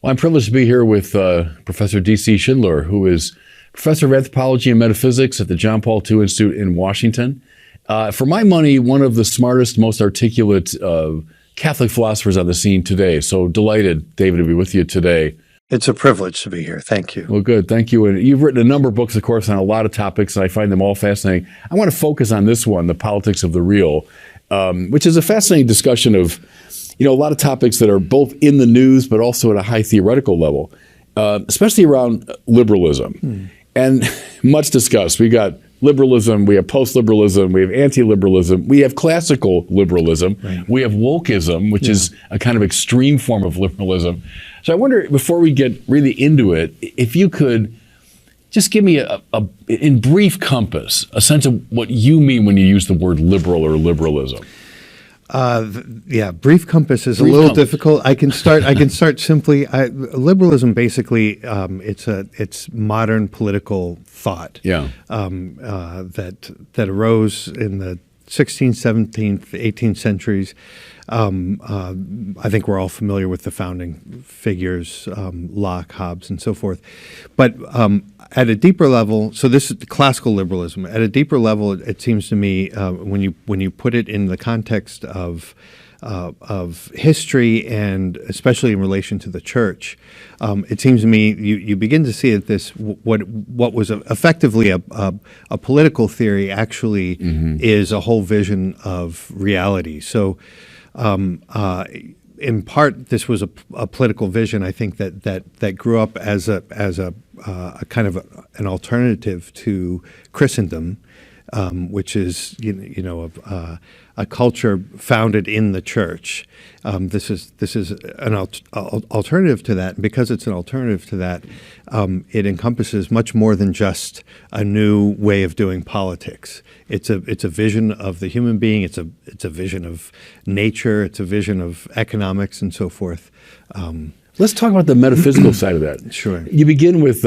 Well, I'm privileged to be here with Professor D.C. Schindler, who is Professor of Anthropology and Metaphysics at the John Paul II Institute in Washington. For my money, one of the smartest, most articulate Catholic philosophers on the scene today. So delighted, David, to be with you today. It's a privilege to be here. Thank you. Well, good. Thank you. And you've written a number of books, of course, on a lot of topics, and I find them all fascinating. I want to focus on this one, The Politics of the Real, which is a fascinating discussion of, a lot of topics that are both in the news, but also at a high theoretical level, especially around liberalism. And much discussed. We got liberalism, we have post-liberalism, we have anti-liberalism, we have classical liberalism, right. We have wokeism, which is a kind of extreme form of liberalism. So I wonder, before we get really into it, if you could just give me in brief compass, a sense of what you mean when you use the word liberal or liberalism. Brief compass is a little difficult. I can start simply. Liberalism basically, it's modern political thought. That arose in the 16th, 17th, 18th centuries. I think we're all familiar with the founding figures, Locke, Hobbes, and so forth. But at a deeper level, so this is classical liberalism. At a deeper level, it seems to me, when you put it in the context of history and especially in relation to the church, it seems to me you begin to see that this what was effectively a political theory actually is a whole vision of reality. So. In part, this was a political vision. I think that grew up as a kind of an alternative to Christendom, which is a culture founded in the church. This is an alternative to that, and because it's an alternative to that, it encompasses much more than just a new way of doing politics. It's a vision of the human being. It's a vision of nature. It's a vision of economics and so forth. Let's talk about the metaphysical side of that. Sure. You begin with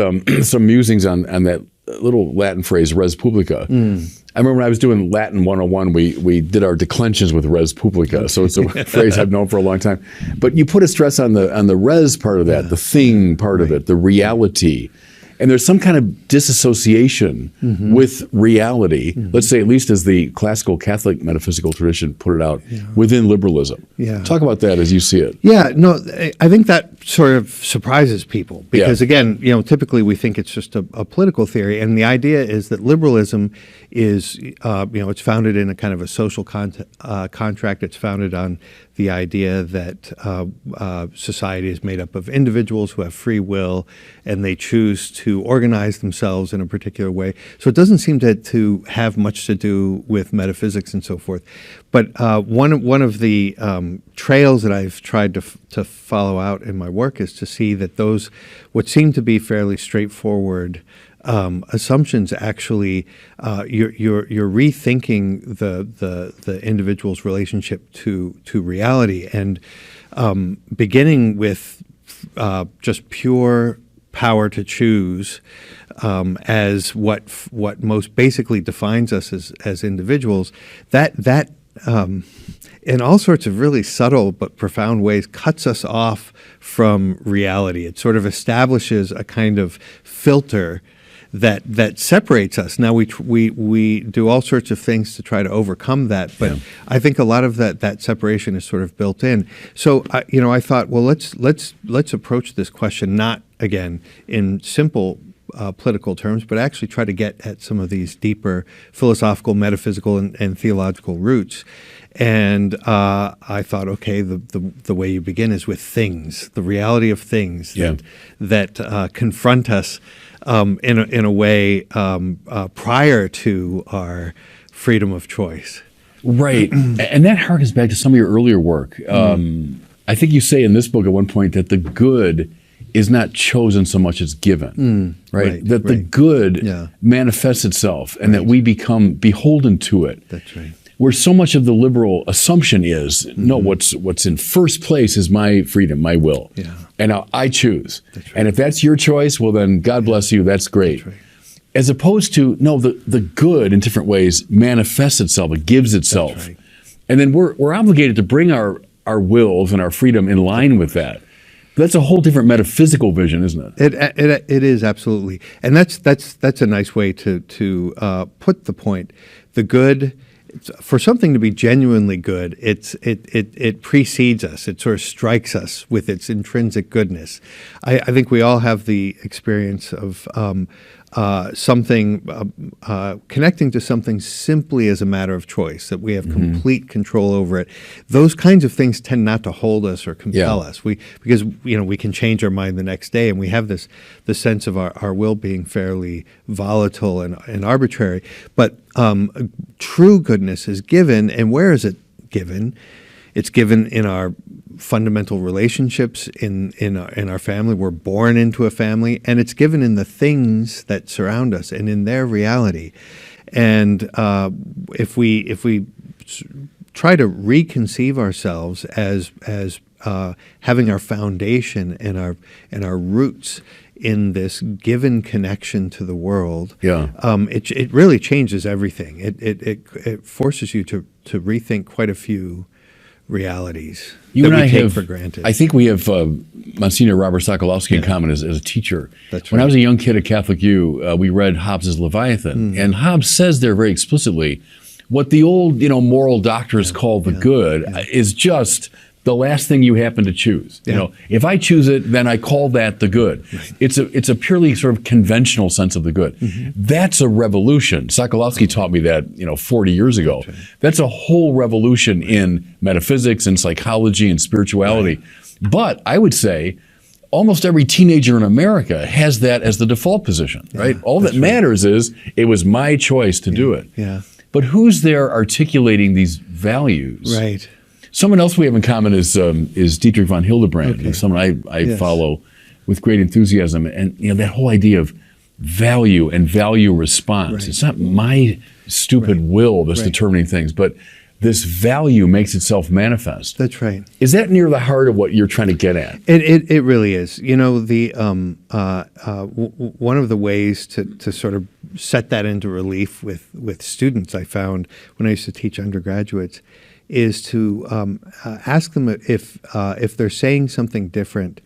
some musings on that little Latin phrase, res publica. I remember when I was doing Latin 101, we did our declensions with res publica. So it's a phrase I've known for a long time. But you put a stress on the res part of that, the thing part of it, the reality. And there's some kind of disassociation with reality, let's say at least as the classical Catholic metaphysical tradition put it out, within liberalism. Talk about that as you see it. I think that sort of surprises people because, again, typically we think it's just a political theory. And the idea is that liberalism is, it's founded in a kind of a social contract. It's founded on the idea that society is made up of individuals who have free will and they choose to organize themselves in a particular way. So it doesn't seem to have much to do with metaphysics and so forth. But one of the trails that I've tried to follow out in my work is to see that those what seem to be fairly straightforward assumptions actually you're rethinking the individual's relationship to reality and beginning with just pure power to choose as what most basically defines us as individuals. That in all sorts of really subtle but profound ways cuts us off from reality. It sort of establishes a kind of filter that separates us. Now we do all sorts of things to try to overcome that, but I think a lot of that separation is sort of built in. So I thought, well, let's approach this question not again in simple political terms, but actually try to get at some of these deeper philosophical, metaphysical, and theological roots. And I thought, okay, the way you begin is with things, the reality of things that confront us in a way prior to our freedom of choice. Right. And that harkens back to some of your earlier work. I think you say in this book at one point that the good is not chosen so much as given, right? That the good manifests itself and that we become beholden to it. That's right. Where so much of the liberal assumption is, no, what's in first place is my freedom, my will. And I choose. Right. And if that's your choice, well then, God bless you, that's great. That's right. As opposed to, no, the good in different ways manifests itself, it gives itself. That's right. And then we're obligated to bring our wills and our freedom in line with that. That's a whole different metaphysical vision, isn't it? It is, absolutely, and that's a nice way to put the point. The good, for something to be genuinely good, it precedes us. It sort of strikes us with its intrinsic goodness. I think we all have the experience of something connecting to something simply as a matter of choice, that we have complete control over it. Those kinds of things tend not to hold us or compel us. Because we can change our mind the next day, and we have the sense of our will being fairly volatile and arbitrary. But true goodness is given, and where is it given? It's given in our fundamental relationships in our family. We're born into a family, and it's given in the things that surround us and in their reality. And if we try to reconceive ourselves as having our foundation and our roots in this given connection to the world, it really changes everything. It forces you to rethink quite a few realities you and I take have, for granted. I think we have Monsignor Robert Sokolowski in common as a teacher. That's when right. I was a young kid at Catholic U, we read Hobbes's Leviathan, and Hobbes says there very explicitly, what the old moral doctors call the good is just the last thing you happen to choose. If I choose it, then I call that the good. Right. It's a purely sort of conventional sense of the good. That's a revolution. Sokolowski taught me that 40 years ago. That's a whole revolution in metaphysics and psychology and spirituality. But I would say almost every teenager in America has that as the default position, right? All that matters is it was my choice to do it. Yeah. But who's there articulating these values? Right. Someone else we have in common is Dietrich von Hildebrand, who's someone I follow with great enthusiasm. And that whole idea of value and value response. Right. It's not my stupid will that's determining things, but this value makes itself manifest. That's right. Is that near the heart of what you're trying to get at? It really is. The one of the ways to sort of set that into relief with students, I found when I used to teach undergraduates, is to ask them if they're saying something different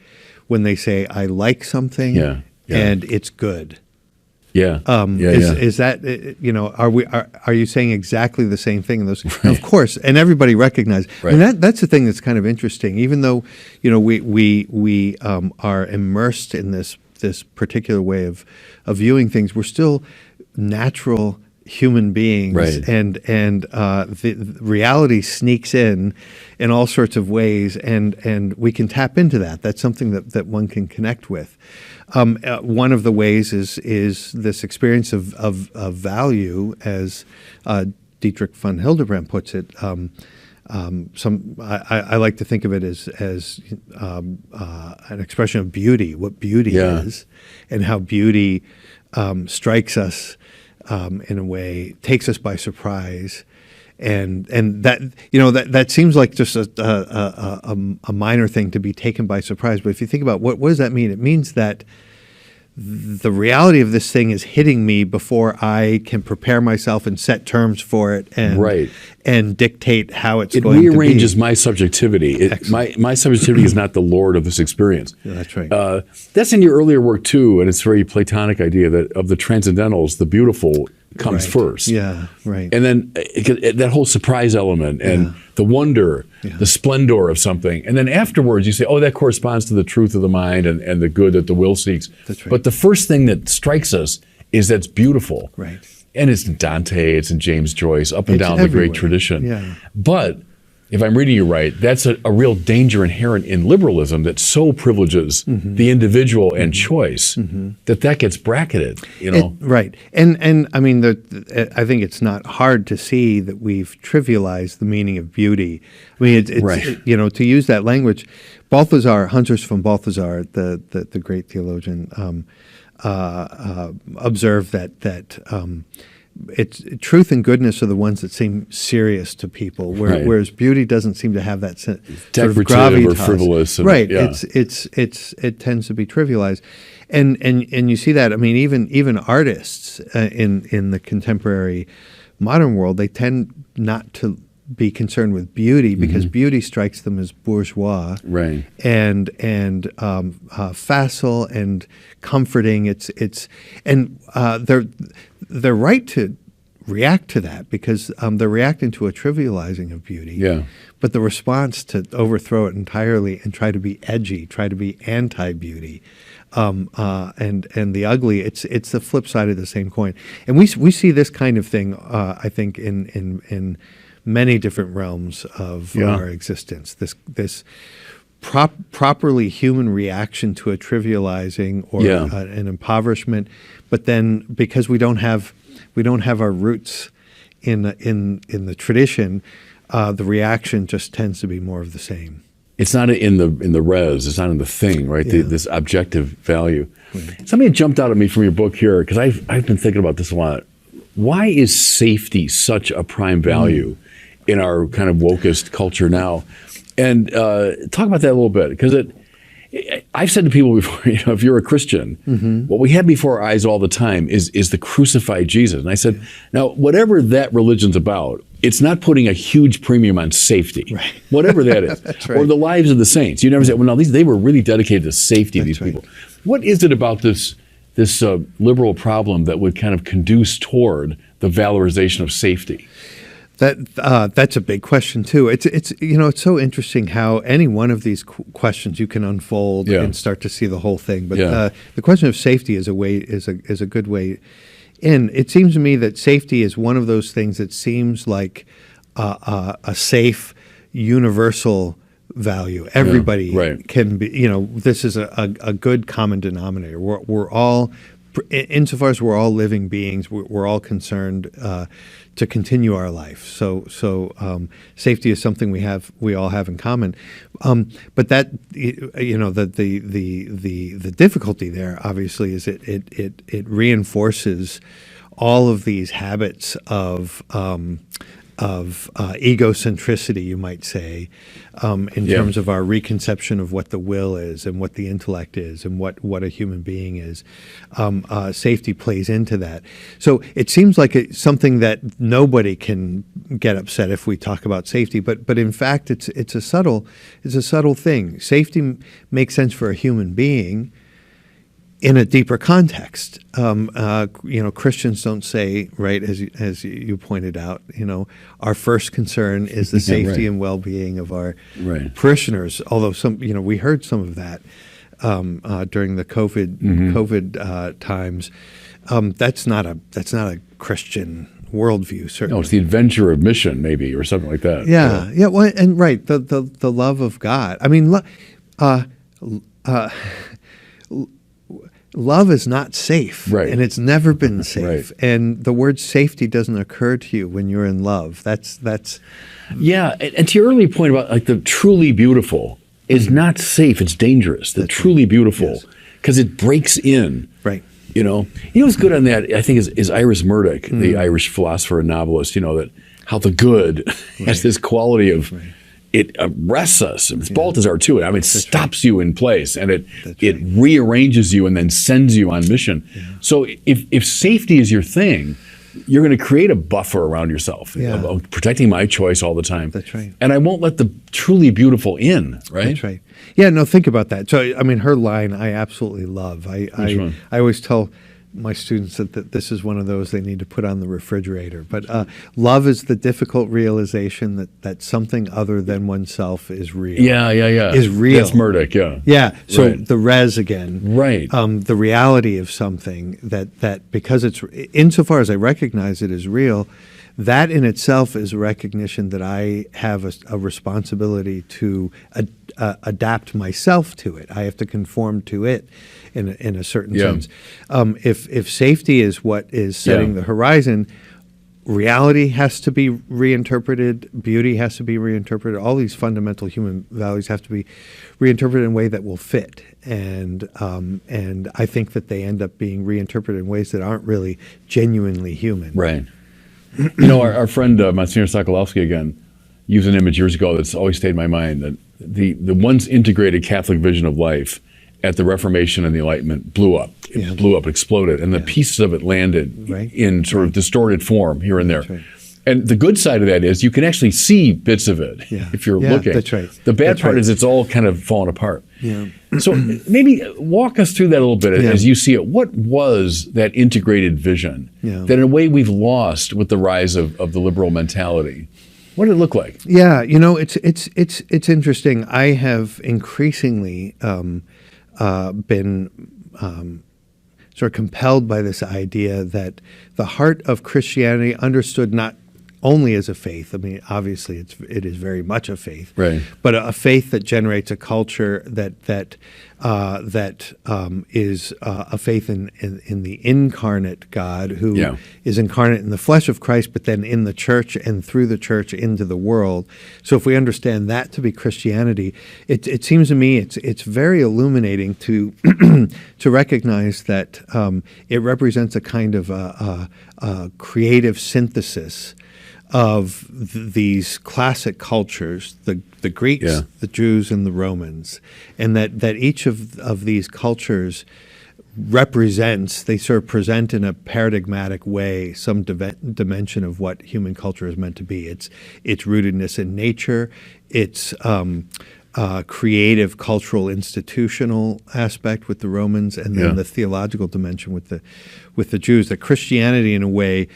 when they say I like something and it's good. Is that are you saying exactly the same thing? Of course, and everybody recognizes. Right. And that's the thing that's kind of interesting. Even though we are immersed in this particular way of viewing things, we're still natural human beings, and the reality sneaks in all sorts of ways, and we can tap into that. That's something that one can connect with. One of the ways is this experience of value, as Dietrich von Hildebrand puts it. I like to think of it as an expression of beauty, what beauty is, and how beauty strikes us in a way, takes us by surprise, and that seems like just a minor thing to be taken by surprise. But if you think about what does that mean? It means that the reality of this thing is hitting me before I can prepare myself and set terms for it and dictate how it's going to be. It rearranges my subjectivity. My subjectivity is not the lord of this experience. Yeah, that's right. That's in your earlier work too, and it's a very Platonic idea that of the transcendentals, the beautiful comes first. Yeah, right. And then that whole surprise element and the wonder, the splendor of something. And then afterwards you say, oh, that corresponds to the truth of the mind and the good that the will seeks. That's right. But the first thing that strikes us is that's beautiful. Right. And it's in Dante, it's in James Joyce, up and It's down everywhere. the great tradition. Yeah. But if I'm reading you right, that's a real danger inherent in liberalism that so privileges the individual and choice that gets bracketed. Right, and I mean, I think it's not hard to see that we've trivialized the meaning of beauty. I mean, it's to use that language, Balthasar, Hunters von Balthasar, the great theologian, observed that. It's truth and goodness are the ones that seem serious to people, whereas beauty doesn't seem to have that sort of gravitas. Or frivolous, It tends to be trivialized, and you see that. I mean, even artists in the contemporary modern world, they tend not to be concerned with beauty because beauty strikes them as bourgeois, Right. and facile and comforting. They're right to react to that because they're reacting to a trivializing of beauty. Yeah. But the response to overthrow it entirely and try to be edgy, try to be anti-beauty, and the ugly, it's the flip side of the same coin. And we see this kind of thing, I think, in many different realms of our existence. This properly human reaction to a trivializing or an impoverishment, but then because we don't have our roots in the tradition, the reaction just tends to be more of the same. It's not in the res. It's not in the thing, right? Yeah. This objective value. Something jumped out at me from your book here because I've been thinking about this a lot. Why is safety such a prime value in our kind of wokest culture now? And talk about that a little bit because I've said to people before, if you're a Christian, what we have before our eyes all the time is the crucified Jesus. And I said, now, whatever that religion's about, it's not putting a huge premium on safety, right. Whatever that is, That's right. Or the lives of the saints. You never say, well, no, they were really dedicated to safety, these right. people. What is it about this liberal problem that would kind of conduce toward the valorization of safety? That's a big question too. It's so interesting how any one of these questions you can unfold and start to see the whole thing. But the question of safety is a good way in. It seems to me that safety is one of those things that seems like a safe, universal value. Everybody can be. This is a good common denominator. We're all, insofar as we're all living beings, we're all concerned to continue our life. So safety is something we all have in common. But that the difficulty there obviously is it reinforces all of these habits of egocentricity, you might say, in terms of our reconception of what the will is and what the intellect is and what a human being is. Safety plays into that. So it seems like it's something that nobody can get upset if we talk about safety, but in fact it's a subtle thing. Safety makes sense for a human being in a deeper context. Christians don't say, right, as you pointed out, our first concern is the safety and well-being of our parishioners. Although we heard some of that during the COVID times. That's not a Christian worldview, certainly. No, it's the adventure of mission, maybe, or something like that. Yeah. Well, and right, the love of God. I mean, love is not safe, and it's never been safe. And the word safety doesn't occur to you when you're in love. That's yeah. And to your earlier point about like the truly beautiful is not safe; it's dangerous. The truly beautiful, because it breaks in. Right. What's good on that, I think, is Iris Murdoch, the Irish philosopher and novelist. That how the good has this quality of. It arrests us. Balthazar too. I mean, it stops you in place, and it rearranges you and then sends you on mission. Yeah. So if safety is your thing, you're going to create a buffer around yourself of protecting my choice all the time. That's right. And I won't let the truly beautiful in. Right. That's right. Yeah. No. Think about that. So I mean, her line I absolutely love. I always tell my students that this is one of those they need to put on the refrigerator. But love is the difficult realization that something other than oneself is real. Yeah. Is real. That's Murdoch, Yeah. So the res again. Right. The reality of something that because it's, insofar as I recognize it as real, that in itself is a recognition that I have a responsibility to adapt myself to it. I have to conform to it in a certain sense. If safety is what is setting the horizon, reality has to be reinterpreted, beauty has to be reinterpreted, all these fundamental human values have to be reinterpreted in a way that will fit. And I think that they end up being reinterpreted in ways that aren't really genuinely human. Right. Our friend Monsignor Sokolowski again used an image years ago that's always stayed in my mind, that the once integrated Catholic vision of life at the Reformation and the Enlightenment blew up. It blew up, exploded, and the pieces of it landed in sort of distorted form here and there. Right. And the good side of that is you can actually see bits of it if you're looking. That's right. The bad part is it's all kind of falling apart. Yeah. So maybe walk us through that a little bit as you see it. What was that integrated vision that in a way we've lost with the rise of the liberal mentality? What did it look like? Yeah, it's interesting. I have increasingly been sort of compelled by this idea that the heart of Christianity, understood not only as a faith. I mean, obviously, it is very much a faith, right? But a faith that generates a culture that is a faith in the incarnate God, who is incarnate in the flesh of Christ, but then in the church and through the church into the world. So, if we understand that to be Christianity, it seems to me it's very illuminating to to recognize that it represents a kind of a creative synthesis of these classic cultures, the Greeks, the Jews, and the Romans, and that each of these cultures represents, they sort of present in a paradigmatic way some dimension of what human culture is meant to be. Its rootedness in nature, its creative, cultural, institutional aspect with the Romans, and then the theological dimension with the Jews. That Christianity, in a way,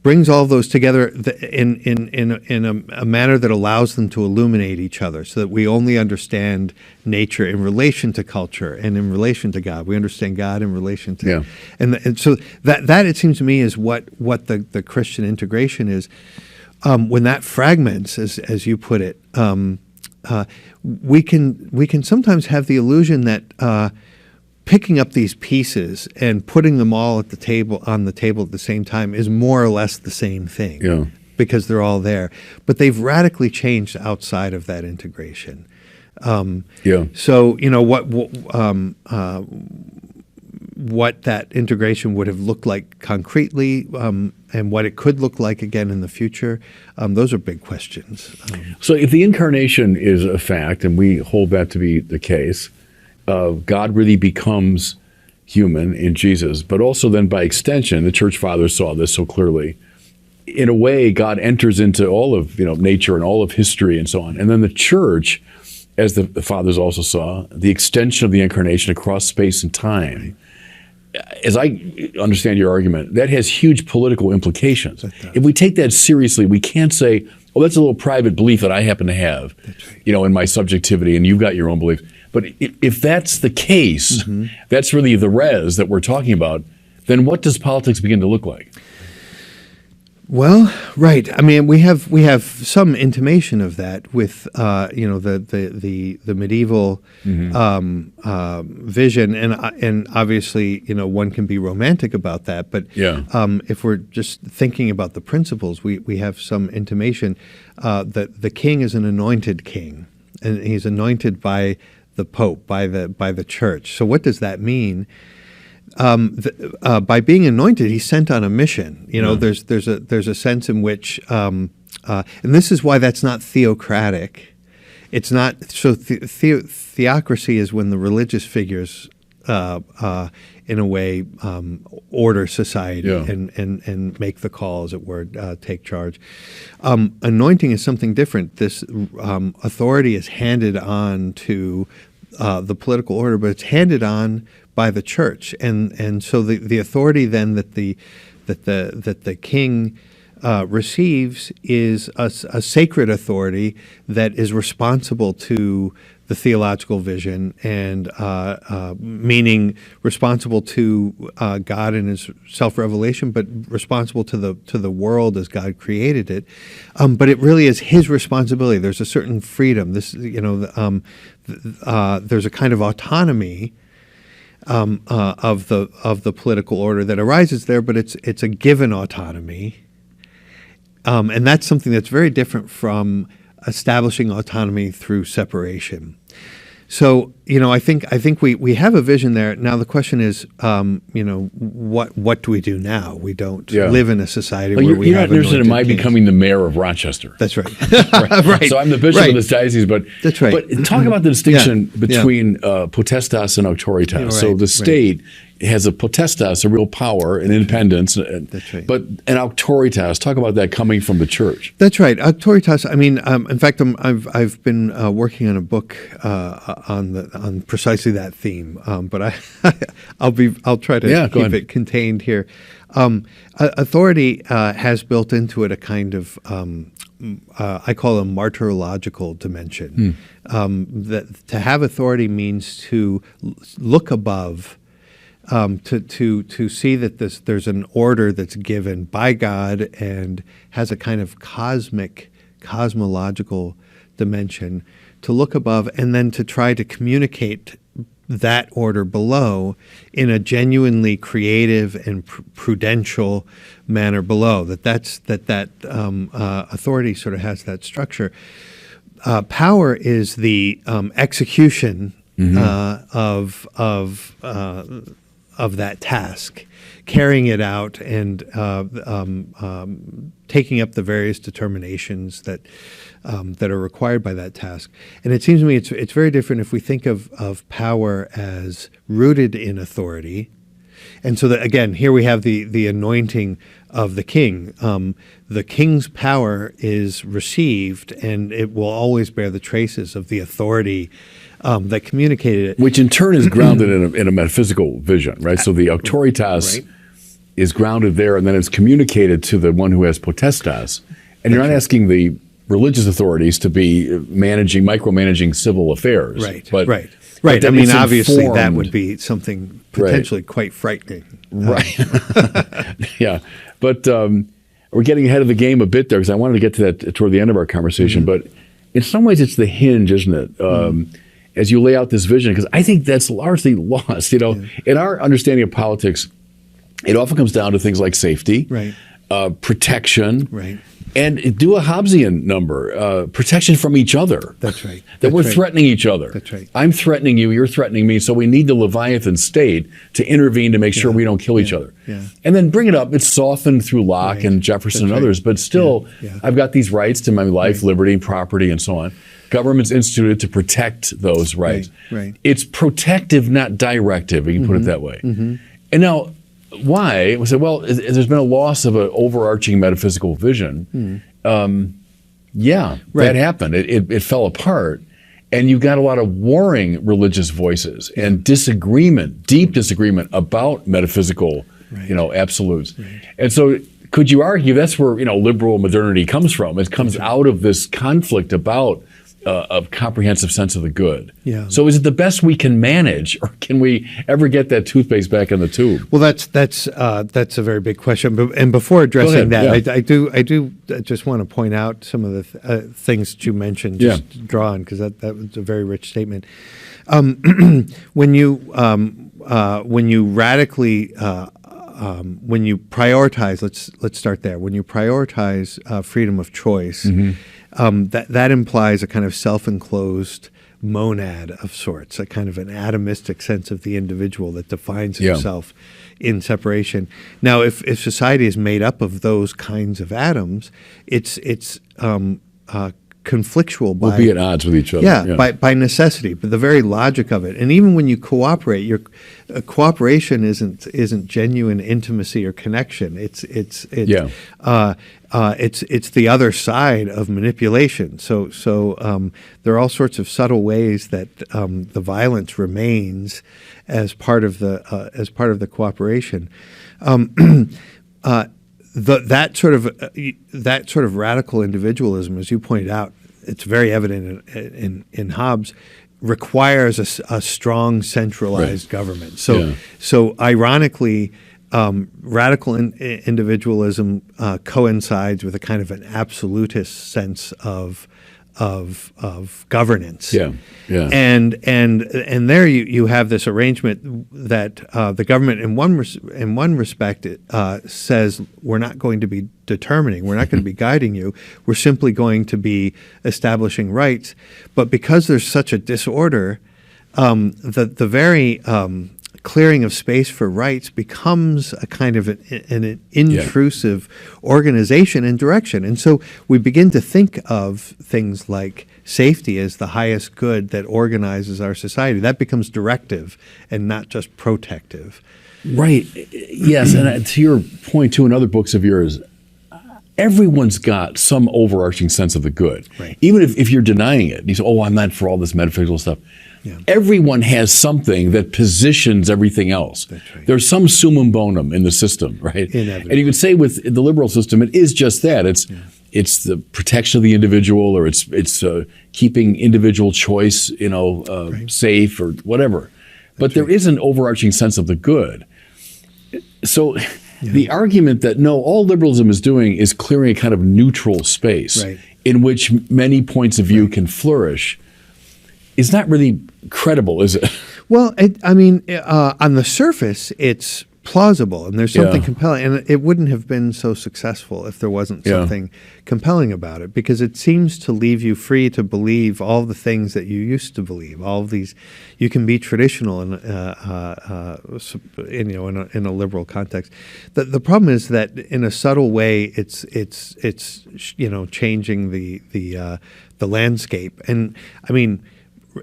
brings all those together in a manner that allows them to illuminate each other, so that we only understand nature in relation to culture and in relation to God. We understand God in relation to, and so that it seems to me is what the Christian integration is. When that fragments, as you put it, we can sometimes have the illusion that picking up these pieces and putting them all on the table at the same time is more or less the same thing, because they're all there. But they've radically changed outside of that integration. So what that integration would have looked like concretely, and what it could look like again in the future, those are big questions. So if the incarnation is a fact, and we hold that to be the case, God really becomes human in Jesus, but also then by extension, the church fathers saw this so clearly. In a way, God enters into all of nature and all of history and so on. And then the church, as the fathers also saw, the extension of the incarnation across space and time. As I understand your argument, that has huge political implications. If we take that seriously, we can't say, "Oh, that's a little private belief that I happen to have, in my subjectivity, and you've got your own belief." But if that's the case, that's really the res that we're talking about, then what does politics begin to look like? Well, right. I mean, we have some intimation of that with the medieval vision, and obviously one can be romantic about that. But if we're just thinking about the principles, we have some intimation that the king is an anointed king, and he's anointed by the Pope, by the Church. So what does that mean? By being anointed, he's sent on a mission. There's a sense in which, and this is why that's not theocratic. It's not so. Theocracy is when the religious figures, in a way, order society and make the call, as it were, take charge. Anointing is something different. This authority is handed on to the political order, but it's handed on by the church, and so the authority then that the king receives is a sacred authority that is responsible to the theological vision, and meaning responsible to God and His self-revelation, but responsible to the world as God created it. But it really is His responsibility. There's a certain freedom. There's a kind of autonomy of the political order that arises there, but it's a given autonomy, and that's something that's very different from establishing autonomy through separation. So I think we have a vision there. Now the question is, what do we do now? We don't live in a society where we have. You're not interested in my becoming the mayor of Rochester. That's right. Right. So I'm the bishop of this diocese, but that's right. But talk about the distinction between potestas and auctoritas. So the state has a potestas, a real power and independence. That's right. But an auctoritas, talk about that coming from the church. That's right. Auctoritas. I mean, in fact, I've been working on a book on precisely that theme. But I'll try to keep it contained here. Authority has built into it a kind of I call a martyrological dimension. That to have authority means to look above. To see that there's an order that's given by God and has a kind of cosmological dimension, to look above and then to try to communicate that order below in a genuinely creative and prudential manner below. That authority sort of has that structure. Power is the execution of that task, carrying it out and taking up the various determinations that are required by that task. And it seems to me it's very different if we think of power as rooted in authority. And so that, again, here we have the anointing of the king. The king's power is received, and it will always bear the traces of the authority that communicated it. Which in turn is grounded in a metaphysical vision, right? So the auctoritas is grounded there, and then it's communicated to the one who has potestas. And you're not asking the religious authorities to be micromanaging civil affairs. Right. I mean, obviously that would be something potentially quite frightening. Right. Yeah. But we're getting ahead of the game a bit there, because I wanted to get to that toward the end of our conversation. But in some ways it's the hinge, isn't it? As you lay out this vision, because I think that's largely lost. In our understanding of politics, it often comes down to things like safety, protection, and do a Hobbesian number, protection from each other. That's right. That we're threatening each other. That's right. I'm threatening you, you're threatening me, so we need the Leviathan state to intervene to make sure we don't kill each other. And then bring it up. It's softened through Locke and Jefferson and others, but still, I've got these rights to my life, liberty, property, and so on. Government's instituted to protect those rights. It's protective, not directive, we can put it that way. And now, why? We said, well, there's been a loss of an overarching metaphysical vision. That happened. It fell apart. And you've got a lot of warring religious voices and disagreement, deep disagreement about metaphysical, absolutes. And so could you argue that's where, liberal modernity comes from? It comes out of this conflict about a comprehensive sense of the good. So is it the best we can manage, or can we ever get that toothpaste back in the tube? Well, that's a very big question. And before addressing that, I do just want to point out some of the things that you mentioned, just draw on, because that was a very rich statement. When you radically when you prioritize, let's start there. When you prioritize freedom of choice, that implies a kind of self-enclosed monad of sorts, a kind of an atomistic sense of the individual that defines himself in separation. Now, if society is made up of those kinds of atoms, it's conflictual we'll be at odds with each other. By necessity, but the very logic of it. And even when you cooperate, your cooperation isn't genuine intimacy or connection. It's the other side of manipulation. So there are all sorts of subtle ways that the violence remains as part of the cooperation. That sort of radical individualism, as you pointed out, it's very evident in Hobbes, requires a strong centralized government. So ironically, radical individualism coincides with a kind of an absolutist sense of governance. And there you have this arrangement that the government in one respect says, we're not going to be determining, we're not going to be guiding you, we're simply going to be establishing rights. But because there's such a disorder, the very clearing of space for rights becomes a kind of an intrusive organization and direction. And so we begin to think of things like safety as the highest good that organizes our society. That becomes directive and not just protective. Right. Yes, and to your point too, in other books of yours, everyone's got some overarching sense of the good. Right. Even if you're denying it, you say, "Oh, I'm not for all this metaphysical stuff." Yeah. Everyone has something that positions everything else. That's right. There's some summum bonum in the system, right? Inevitably. And you could say with the liberal system, it is just that. It's the protection of the individual, or it's keeping individual choice, safe or whatever. But there is an overarching sense of the good. So the argument that no, all liberalism is doing is clearing a kind of neutral space in which many points of view can flourish is not really credible, is it? Well, on the surface, it's plausible, and there's something compelling, and it wouldn't have been so successful if there wasn't something compelling about it, because it seems to leave you free to believe all the things that you used to believe. All of these, you can be traditional in a liberal context. The problem is that in a subtle way, it's changing the landscape, and I mean,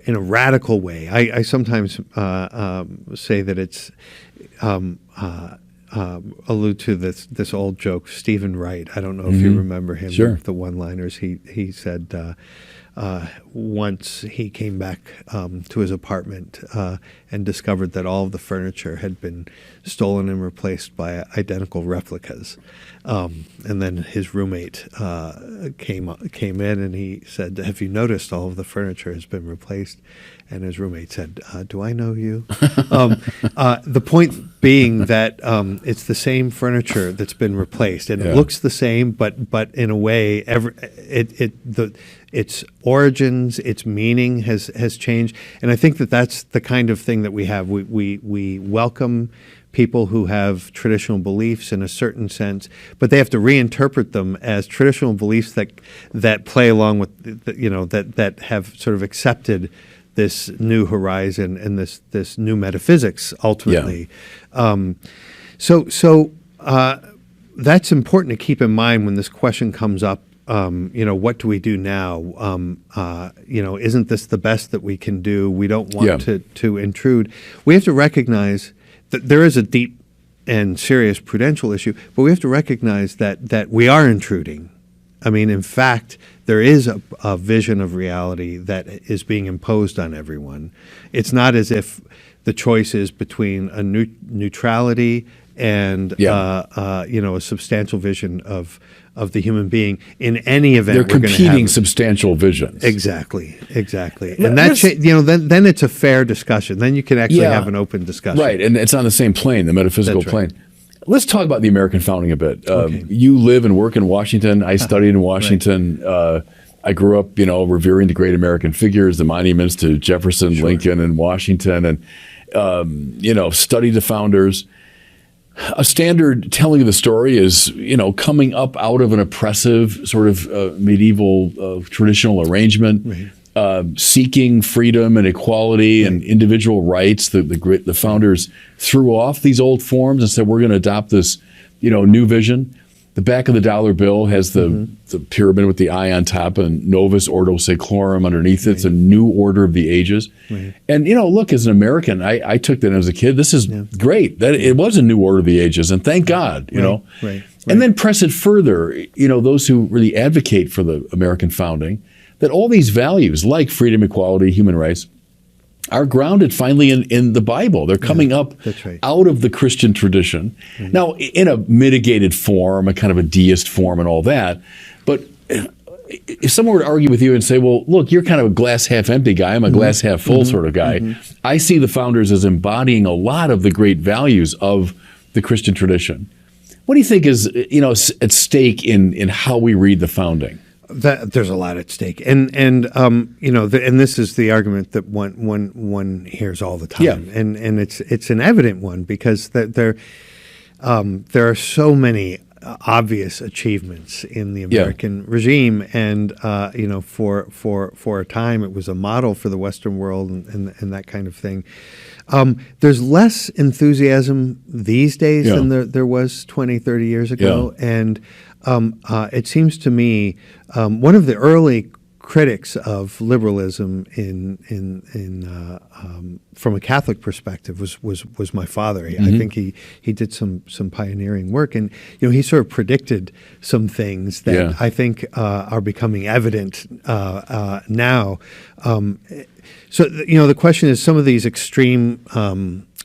in a radical way. I sometimes say that it's allude to this old joke, Stephen Wright. I don't know if you remember him. Sure. The one-liners. He said once he came back to his apartment and discovered that all of the furniture had been stolen and replaced by identical replicas. And then his roommate came in and he said, "Have you noticed all of the furniture has been replaced?" And his roommate said, "Do I know you?" The point being that it's the same furniture that's been replaced, and it looks the same, but in a way, its origins, its meaning has changed, and I think that's the kind of thing that we have. We welcome people who have traditional beliefs in a certain sense, but they have to reinterpret them as traditional beliefs that play along with that have sort of accepted this new horizon and this new metaphysics ultimately. So that's important to keep in mind when this question comes up. What do we do now? Isn't this the best that we can do? We don't want to intrude. We have to recognize that there is a deep and serious prudential issue, but we have to recognize that we are intruding. I mean, in fact, there is a vision of reality that is being imposed on everyone. It's not as if the choice is between a neutrality and a substantial vision of the human being. In any event, they're competing substantial visions. Exactly. And that then it's a fair discussion. Then you can actually have an open discussion. Right, and it's on the same plane, the metaphysical plane. Let's talk about the American founding a bit. You live and work in Washington. I studied in Washington. I grew up, revering the great American figures, the monuments to Jefferson, Lincoln, and Washington, and studied the founders. A standard telling of the story is, coming up out of an oppressive sort of medieval traditional arrangement, seeking freedom and equality and individual rights. The founders threw off these old forms and said, we're going to adopt this, new vision. The back of the dollar bill has the pyramid with the eye on top and Novus Ordo Seclorum underneath it. It's a new order of the ages. And, look, as an American, I took that as a kid. This is great. That it was a new order of the ages, and thank God, And then press it further, those who really advocate for the American founding, that all these values like freedom, equality, human rights are grounded finally in the Bible. They're coming up out of the Christian tradition. Now, in a mitigated form, a kind of a deist form and all that. But if someone were to argue with you and say, well, look, you're kind of a glass half empty guy. I'm a glass half full sort of guy. I see the founders as embodying a lot of the great values of the Christian tradition. What do you think is, at stake in how we read the founding? There's a lot at stake, and this is the argument that one hears all the time, and it's an evident one because there are so many obvious achievements in the American regime, and for a time it was a model for the Western world and that kind of thing. There's less enthusiasm these days than there was 20, 30 years ago, and it seems to me one of the early critics of liberalism from a Catholic perspective was my father. I think he did some pioneering work, and he sort of predicted some things that I think are becoming evident now. So the question is, some of these extreme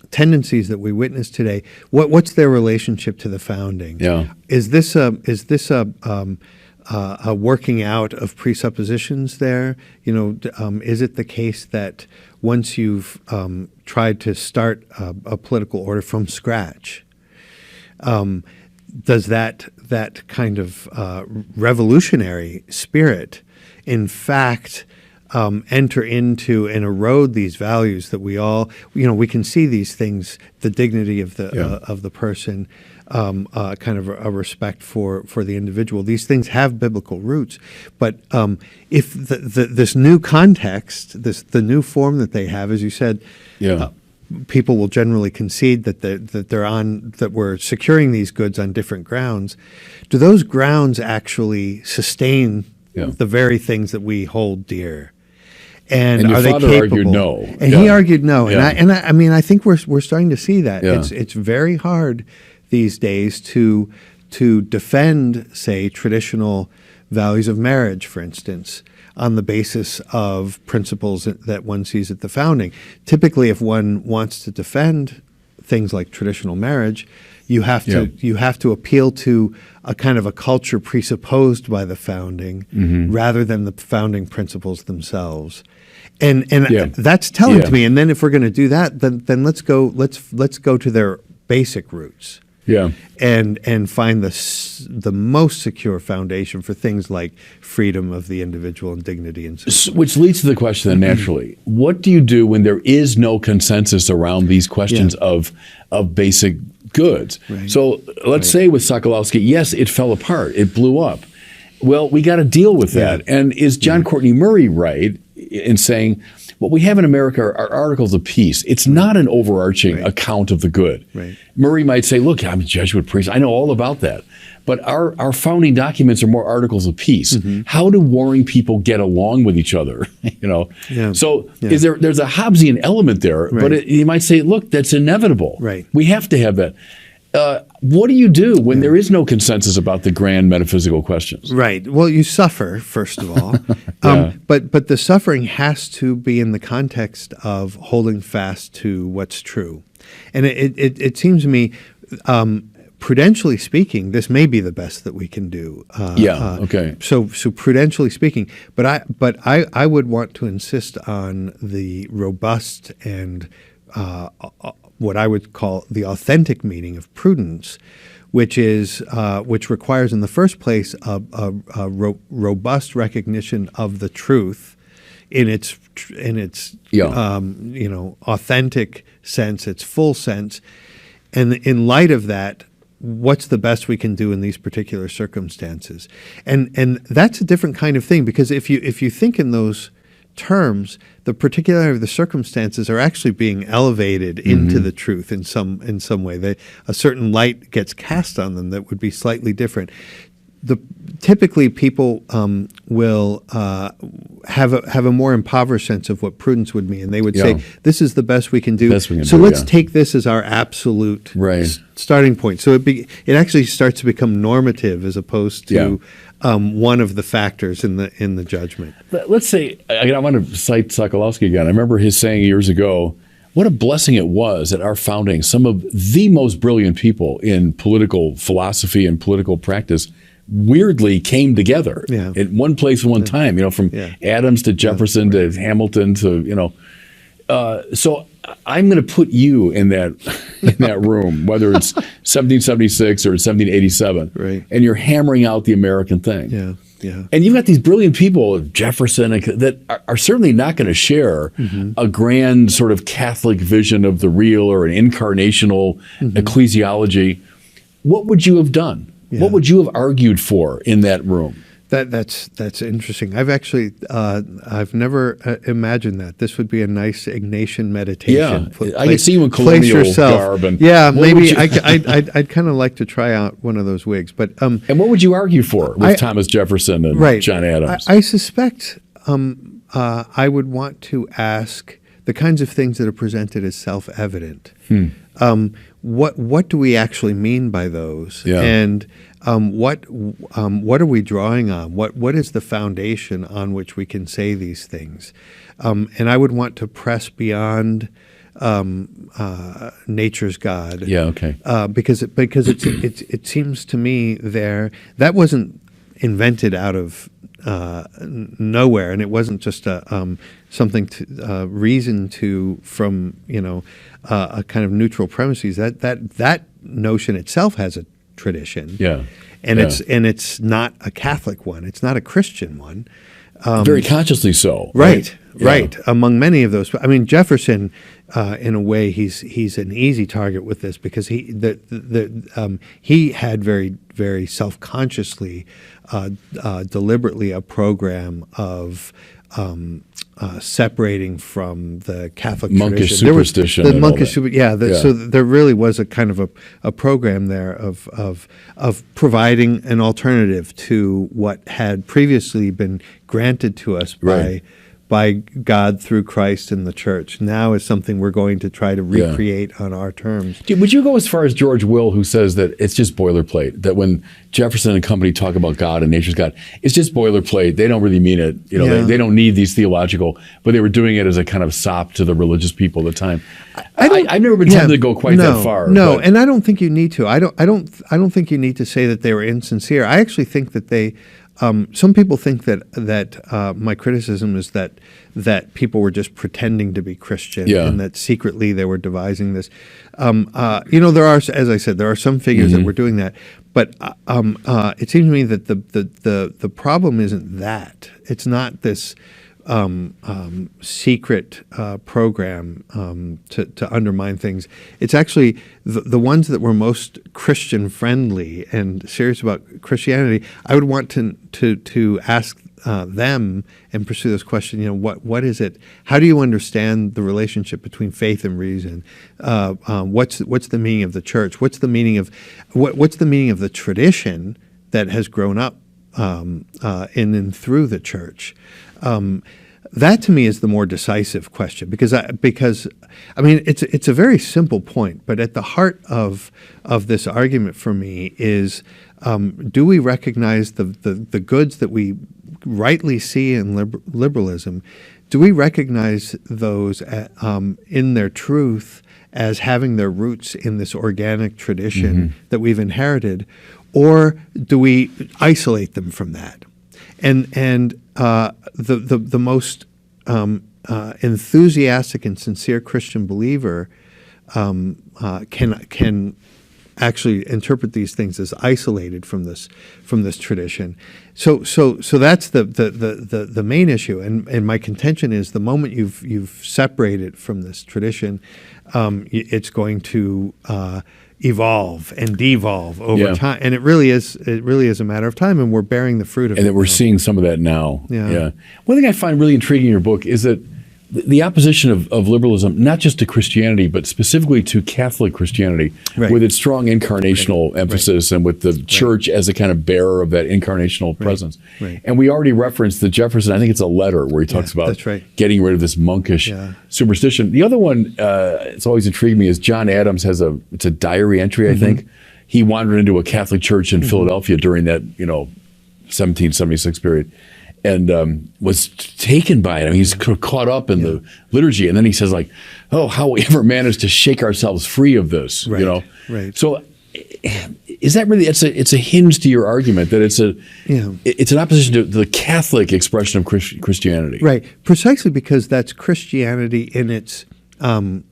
tendencies that we witness today, what's their relationship to the founding? Yeah. Is this a working out of presuppositions there? Is it the case that once you've tried to start a political order from scratch, does that kind of revolutionary spirit in fact enter into and erode these values that we all, we can see these things, the dignity of the person, kind of a respect for the individual. These things have biblical roots, but if this new context, the new form that they have, as you said, people will generally concede that we're securing these goods on different grounds. Do those grounds actually sustain the very things that we hold dear? And your are they father capable? argued no. And he argued no. Yeah. And I mean, I think we're starting to see that. Yeah. It's very hard these days to defend, say, traditional values of marriage, for instance, on the basis of principles that one sees at the founding. Typically, if one wants to defend things like traditional marriage, you have to appeal to a kind of a culture presupposed by the founding rather than the founding principles themselves. And that's telling to me. And then if we're going to do that, then let's go to their basic roots. Yeah. And find the most secure foundation for things like freedom of the individual and dignity and so on. Which leads to the question then naturally, what do you do when there is no consensus around these questions of basic goods? Right. So let's say with Sokolowski, yes, it fell apart. It blew up. Well, we got to deal with that. And is John Courtney Murray right in saying what we have in America are articles of peace? It's not an overarching account of the good. Right. Murray might say, look, I'm a Jesuit priest. I know all about that. But our founding documents are more articles of peace. How do warring people get along with each other? So there's a Hobbesian element there, but you might say, look, that's inevitable. Right. We have to have that. What do you do when there is no consensus about the grand metaphysical questions? Right. Well, you suffer, first of all. But the suffering has to be in the context of holding fast to what's true. And it seems to me, prudentially speaking, this may be the best that we can do. Okay. So prudentially speaking, but I would want to insist on the robust and what I would call the authentic meaning of prudence, which requires in the first place a robust recognition of the truth in its authentic sense, its full sense, and in light of that, what's the best we can do in these particular circumstances, and that's a different kind of thing, because if you think in those terms, the particularity of the circumstances are actually being elevated into the truth in some way. A certain light gets cast on them that would be slightly different. Typically, people will have a more impoverished sense of what prudence would mean, and they would say, "This is the best we can do. So let's take this as our absolute starting point." So it actually starts to become normative as opposed to one of the factors in the judgment. Let's say I want to cite Sokolowski again. I remember his saying years ago, what a blessing it was at our founding. Some of the most brilliant people in political philosophy and political practice weirdly came together in one place at one time, from Adams to Jefferson to Hamilton to, so I'm going to put you in that room, whether it's 1776 or 1787, and you're hammering out the American thing. And you've got these brilliant people, Jefferson, that are certainly not going to share a grand sort of Catholic vision of the real or an incarnational ecclesiology. What would you have done? What would you have argued for in that room? That's interesting. I've actually I've never imagined that. This would be a nice Ignatian meditation. I can see you in colonial garb. And maybe I'd kind of like to try out one of those wigs. But and what would you argue for with Thomas Jefferson and John Adams? I suspect I would want to ask the kinds of things that are presented as self-evident. What do we actually mean by those? Yeah. And what are we drawing on? What is the foundation on which we can say these things? And I would want to press beyond nature's God. Yeah. Okay. Because it seems to me that wasn't invented out of nowhere, and it wasn't just something to reason to from a kind of neutral premises. That notion itself has a tradition. Yeah. And it's not a Catholic one. It's not a Christian one. Very consciously so. Right. Right. Among many of those, I mean, Jefferson, in a way, he's an easy target with this because he had very self-consciously, deliberately a program of separating from the Catholic monkish tradition. superstition. The monkish, so there really was a kind of a program there of providing an alternative to what had previously been granted to us by God through Christ and the Church. Now is something we're going to try to recreate on our terms. Would you go as far as George Will, who says that it's just boilerplate, that when Jefferson and company talk about God and nature's God, it's just boilerplate. They don't really mean it. They don't need these theological, but they were doing it as a kind of sop to the religious people at the time. I've never been tempted to go quite that far. No, and I don't think you need to. I don't think you need to say that they were insincere. I actually think that they. Some people think that my criticism is that people were just pretending to be Christian and that secretly they were devising this. There are, as I said, there are some figures that were doing that, but it seems to me that the problem isn't that. It's not this secret program to undermine things. It's actually the ones that were most Christian friendly and serious about Christianity. I would want to ask them and pursue this question. What is it? How do you understand the relationship between faith and reason? What's the meaning of the church? What's the meaning of the tradition that has grown up in and through the church? That to me is the more decisive question because I mean it's a very simple point, but at the heart of this argument for me is do we recognize the goods that we rightly see in liberalism? Do we recognize those in their truth as having their roots in this organic tradition that we've inherited, or do we isolate them from that? And the most enthusiastic and sincere Christian believer can actually interpret these things as isolated from this tradition. So that's the main issue. And my contention is the moment you've separated from this tradition, it's going to evolve and devolve over time, and it really is a matter of time, and we're bearing the fruit of it. And that we're seeing some of that now. Yeah. One thing I find really intriguing in your book is that the opposition of liberalism, not just to Christianity, but specifically to Catholic Christianity, with its strong incarnational emphasis and with the church as a kind of bearer of that incarnational presence. And we already referenced the Jefferson, I think it's a letter where he talks about getting rid of this monkish superstition. The other one, it's always intrigued me, is John Adams has it's a diary entry, I think. He wandered into a Catholic church in Philadelphia during that, 1776 period. And was taken by it. I mean, he's caught up in the liturgy, and then he says, "Oh, how we ever managed to shake ourselves free of this?" So, is that really? It's a hinge to your argument that it's an opposition to the Catholic expression of Christianity, right? Precisely because that's Christianity in its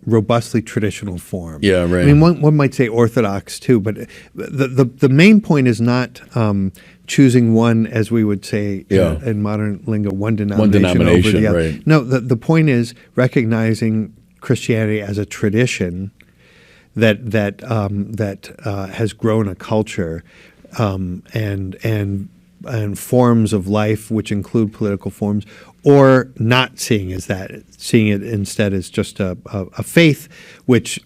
robustly traditional form. Yeah, right. I mean, one might say Orthodox too, but the main point is not choosing one, as we would say in modern lingo, one denomination over the other. Right. No, the point is recognizing Christianity as a tradition that has grown a culture and forms of life which include political forms, or not seeing as that, seeing it instead as just a faith which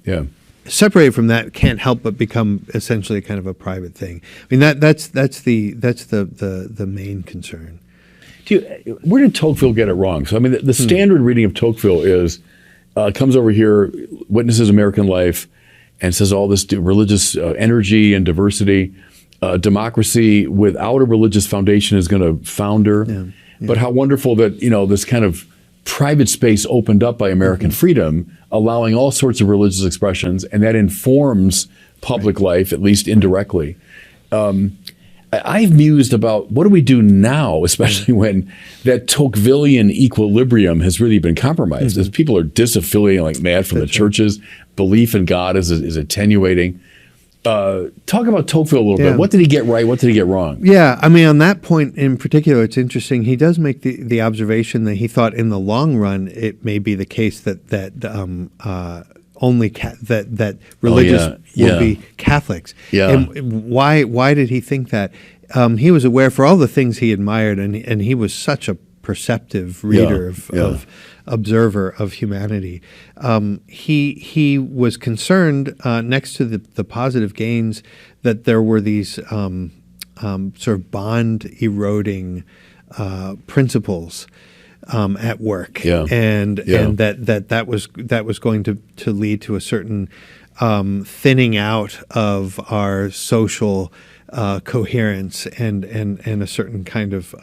separated from that can't help but become essentially kind of a private thing. I mean that's the main concern. Where did Tocqueville get it wrong? So I mean, the standard reading of Tocqueville is comes over here, witnesses American life, and says all this religious energy and diversity. Democracy without a religious foundation is going to founder. Yeah. But how wonderful that this kind of private space opened up by American freedom, allowing all sorts of religious expressions, and that informs public life, at least indirectly. I've mused about what do we do now, especially when that Tocquevillian equilibrium has really been compromised, as people are disaffiliating like mad from the churches. Belief in God is attenuating. Talk about Tocqueville a little bit. What did he get right? What did he get wrong? Yeah, I mean, on that point in particular, it's interesting. He does make the observation that he thought in the long run it may be the case that religious would be Catholics. Yeah. And why did he think that? He was aware for all the things he admired, and he was such a perceptive reader of observer of humanity. He was concerned next to the positive gains that there were these sort of bond eroding principles at work, and that was going to lead to a certain thinning out of our social coherence and a certain kind of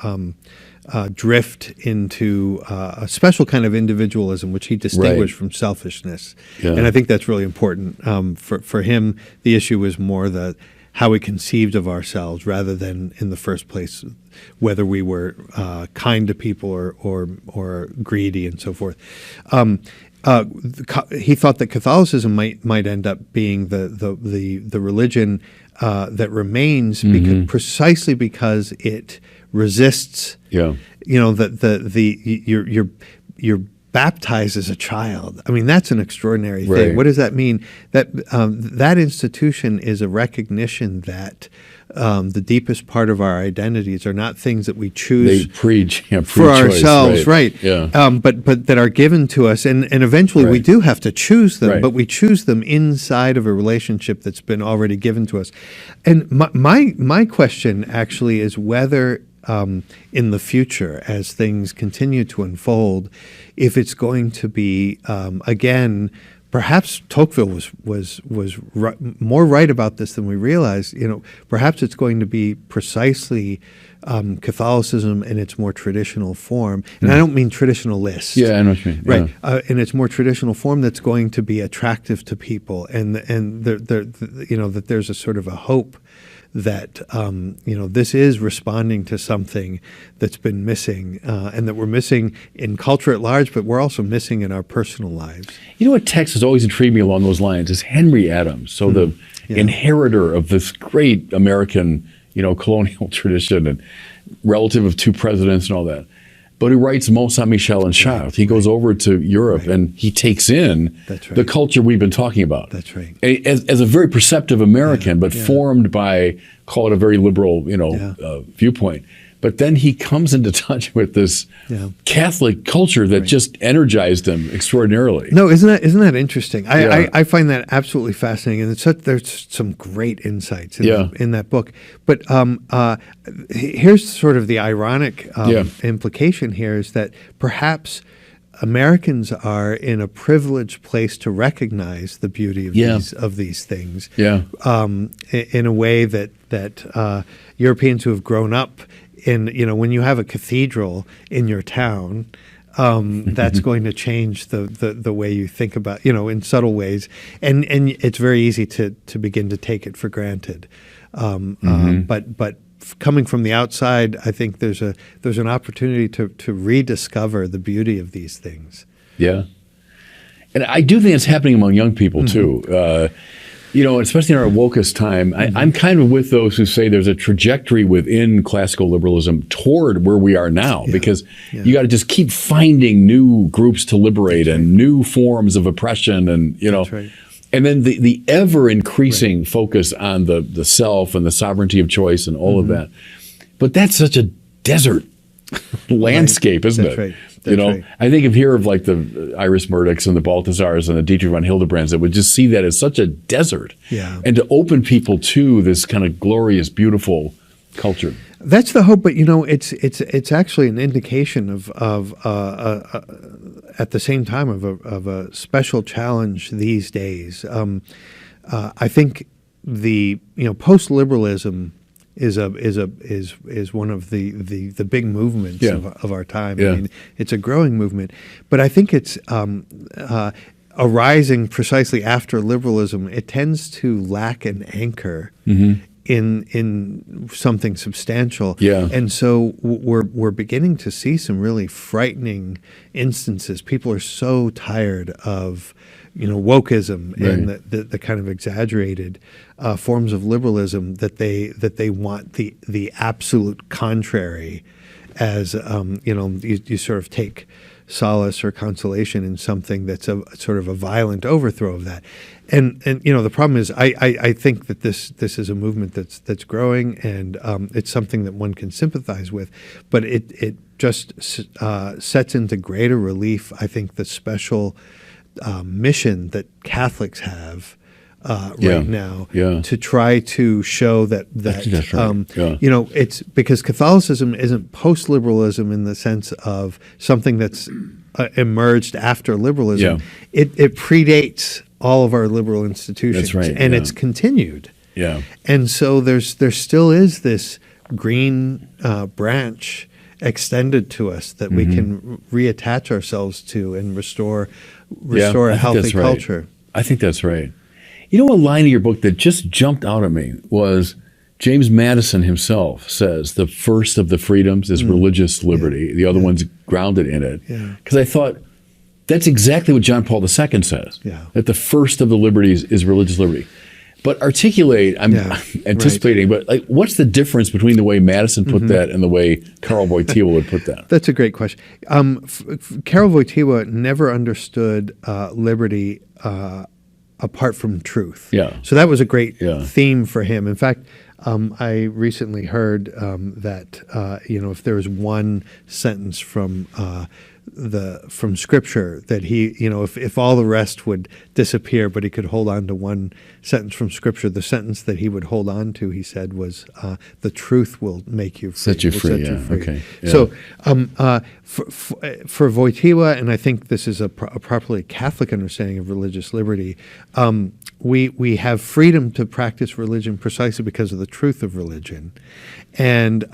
drift into a special kind of individualism, which he distinguished from selfishness. Yeah. And I think that's really important. For him, the issue was more how we conceived of ourselves rather than, in the first place, whether we were kind to people or greedy and so forth. He thought that Catholicism might end up being the religion that remains precisely because it resists. Yeah, that you're baptized as a child. I mean, that's an extraordinary thing. Right. What does that mean? That institution is a recognition that the deepest part of our identities are not things that we choose for ourselves, right? Yeah. But that are given to us, and eventually we do have to choose them, but we choose them inside of a relationship that's been already given to us. And my question actually is whether in the future, as things continue to unfold, if it's going to be again. Perhaps Tocqueville was more right about this than we realize. Perhaps it's going to be precisely Catholicism in its more traditional form, and I don't mean traditionalist. Yeah, I know what you mean. Right, in its more traditional form, that's going to be attractive to people, and that there's a sort of a hope that this is responding to something that's been missing, and that we're missing in culture at large, but we're also missing in our personal lives. You know what text has always intrigued me along those lines is Henry Adams, so the inheritor of this great American, colonial tradition and relative of two presidents and all that. But he writes Mont Saint-Michel and Chartres. He goes over to Europe and he takes in the culture we've been talking about. That's right. As a very perceptive American, but formed by, call it a very liberal, viewpoint. But then he comes into touch with this Catholic culture that just energized him extraordinarily. No, isn't that interesting? I find that absolutely fascinating, and there's some great insights in that book. But here's sort of the ironic implication here is that perhaps Americans are in a privileged place to recognize the beauty of these things in a way that Europeans who have grown up in, when you have a cathedral in your town, that's going to change the way you think about, in subtle ways, and it's very easy to begin to take it for granted. But coming from the outside, I think there's an opportunity to rediscover the beauty of these things. Yeah, and I do think it's happening among young people too. Especially in our wokest time, I'm kind of with those who say there's a trajectory within classical liberalism toward where we are now, because you got to just keep finding new groups to liberate and new forms of oppression, and and then the ever increasing focus on the self and the sovereignty of choice and all of that. But that's such a desert landscape, isn't it? Right. I think of like the Iris Murdochs and the Balthazars and the Dietrich von Hildebrands that would just see that as such a desert, and to open people to this kind of glorious, beautiful culture. That's the hope, but it's actually an indication of at the same time of a special challenge these days. I think the post-liberalism is one of the big movements of our time. Yeah. I mean, it's a growing movement, but I think it's arising precisely after liberalism. It tends to lack an anchor in something substantial. Yeah. And so we're beginning to see some really frightening instances. People are so tired of wokeism and the kind of exaggerated forms of liberalism that they want the absolute contrary as you sort of take solace or consolation in something that's a sort of a violent overthrow of that. And the problem is I think that this is a movement that's growing, and it's something that one can sympathize with, but it just sets into greater relief, I think, the special mission that Catholics have right now to try to show that That's right. it's because Catholicism isn't post-liberalism in the sense of something that's emerged after liberalism. Yeah. It predates all of our liberal institutions, That's right, and yeah. it's continued. Yeah. And so there still is this green branch extended to us that we can reattach ourselves to and restore a healthy culture. I think that's right. A line in your book that just jumped out at me was James Madison himself says the first of the freedoms is religious liberty. Yeah. The other one's grounded in it. Yeah. Because I thought that's exactly what John Paul II says, Yeah. that the first of the liberties is religious liberty. But articulate, I'm anticipating, but what's the difference between the way Madison put that and the way Karol Wojtyła would put that? That's a great question. Karol Wojtyła never understood liberty apart from truth. Yeah. So that was a great Yeah. theme for him. In fact, I recently heard that if there was one sentence from Scripture that he, if all the rest would disappear, but he could hold on to one sentence from Scripture, the sentence that he would hold on to, he said, was the truth will make you free. Set you free, okay. Yeah. So for Wojtyła, and I think this is a properly Catholic understanding of religious liberty, we have freedom to practice religion precisely because of the truth of religion, and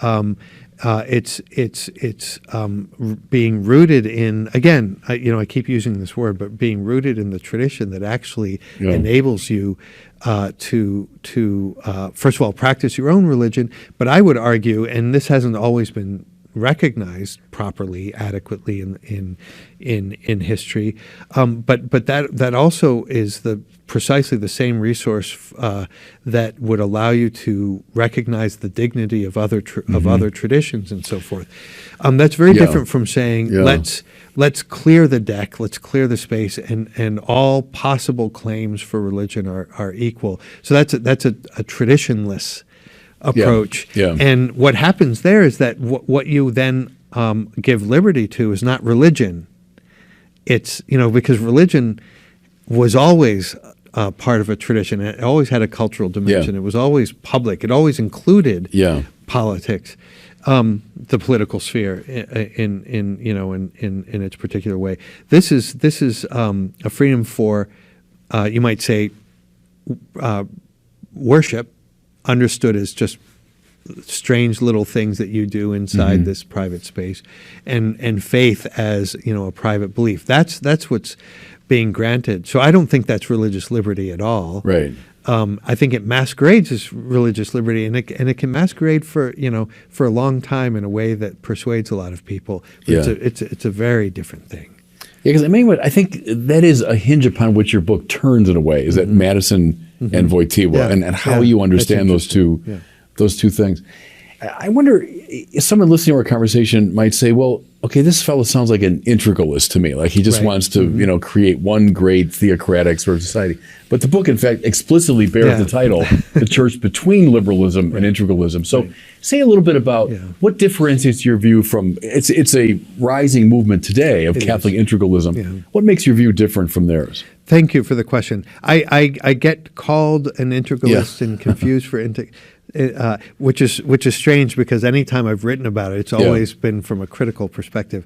it's being rooted in, again, I keep using this word, but being rooted in the tradition that actually enables you to first of all practice your own religion. But I would argue, and this hasn't always been recognized properly, adequately in history, but that also is precisely the same resource that would allow you to recognize the dignity of other traditions and so forth. That's very different from saying let's clear the deck, let's clear the space, and all possible claims for religion are equal. So that's a traditionless approach. Yeah. And what happens there is that what you then give liberty to is not religion. It's because religion was always part of a tradition. It always had a cultural dimension. Yeah. It was always public. It always included politics, the political sphere in its particular way. This is a freedom for you might say worship, understood as just strange little things that you do inside this private space, and faith as a private belief. That's what's being granted. So I don't think that's religious liberty at all. Right. I think it masquerades as religious liberty, and it can masquerade for a long time in a way that persuades a lot of people. But it's a very different thing. Yeah, because I think that is a hinge upon which your book turns in a way, is that Madison and Wojtyła and how you understand those two things. I wonder if someone listening to our conversation might say, well, okay, this fellow sounds like an integralist to me. Like he just wants to, create one great theocratic sort of society. But the book, in fact, explicitly bears the title, The Church Between Liberalism and Integralism. So say a little bit about what differentiates your view from, it's a rising movement today of Catholic integralism. Yeah. What makes your view different from theirs? Thank you for the question. I get called an integralist and confused for which is strange because anytime I've written about it, it's always been from a critical perspective.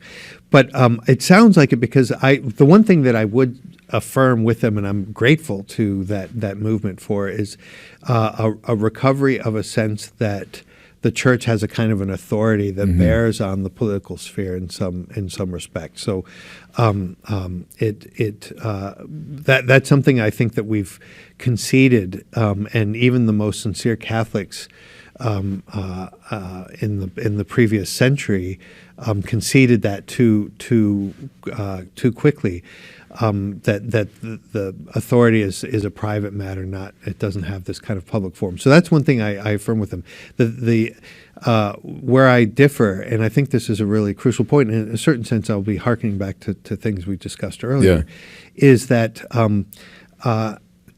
But it sounds like it because the one thing that I would affirm with them, and I'm grateful to that movement for, is a recovery of a sense that the church has a kind of an authority that bears on the political sphere in some respect. So that's something I think that we've conceded, and even the most sincere Catholics in the previous century conceded that too quickly. That the authority is a private matter, it doesn't have this kind of public form. So that's one thing I affirm with them. Where I differ, and I think this is a really crucial point, and in a certain sense I'll be hearkening back to things we discussed earlier, is that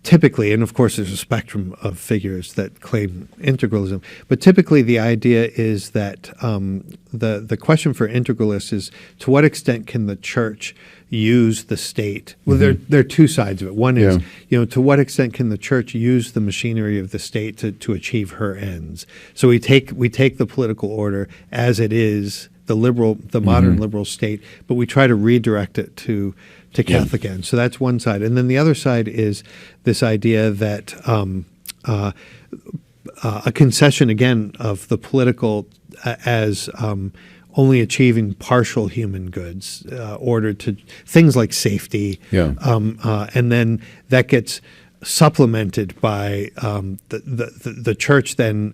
typically, and of course there's a spectrum of figures that claim integralism, but typically the idea is that the question for integralists is, to what extent can the church use the state? Well, there are two sides of it. One is, to what extent can the church use the machinery of the state to achieve her ends? So we take the political order as it is, the modern liberal state, but we try to redirect it to Catholic ends. So that's one side. And then the other side is this idea that a concession, again, of the political as only achieving partial human goods, ordered to things like safety. And then that gets supplemented by the church then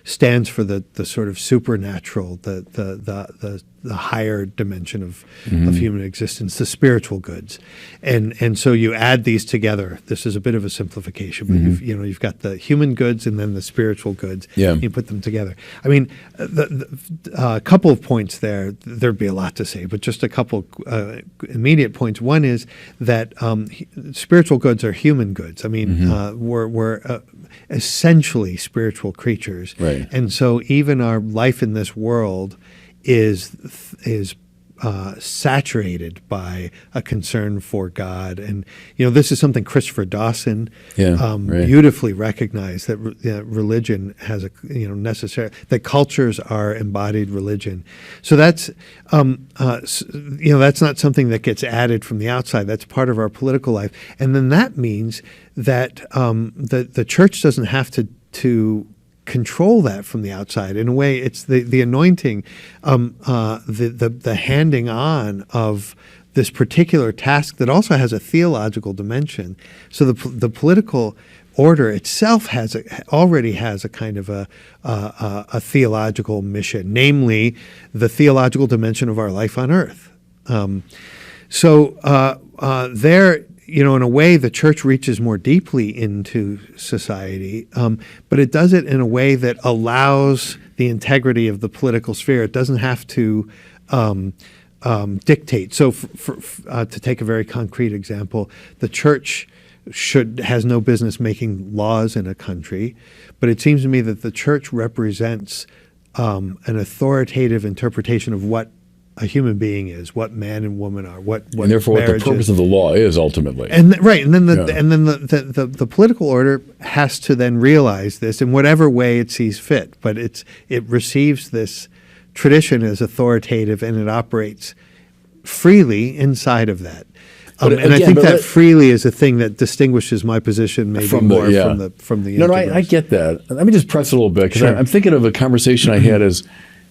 stands for the sort of supernatural, the higher dimension of human existence, the spiritual goods, and so you add these together. This is a bit of a simplification, but you've got the human goods and then the spiritual goods. You put them together. I mean, a couple of points there. There'd be a lot to say, but just a couple immediate points. One is that spiritual goods are human goods. I mean, we're essentially spiritual creatures, and so even our life in this world is saturated by a concern for God. And this is something Christopher Dawson beautifully recognized, that religion has that cultures are embodied religion. So that's that's not something that gets added from the outside. That's part of our political life. And then that means that the church doesn't have to control that from the outside. In a way, it's the anointing, the handing on of this particular task that also has a theological dimension. So the political order itself already has a kind of a theological mission, namely the theological dimension of our life on earth. There, in a way, the church reaches more deeply into society, but it does it in a way that allows the integrity of the political sphere. It doesn't have to dictate. So, to take a very concrete example, the church has no business making laws in a country, but it seems to me that the church represents an authoritative interpretation of what a human being is, what man and woman are, what and therefore what the purpose of the law is ultimately. And then the political order has to then realize this in whatever way it sees fit. But it receives this tradition as authoritative, and it operates freely inside of that. And I think that freely is a thing that distinguishes my position maybe from the No, I get that. Let me just press it a little bit, because I'm thinking of a conversation I had as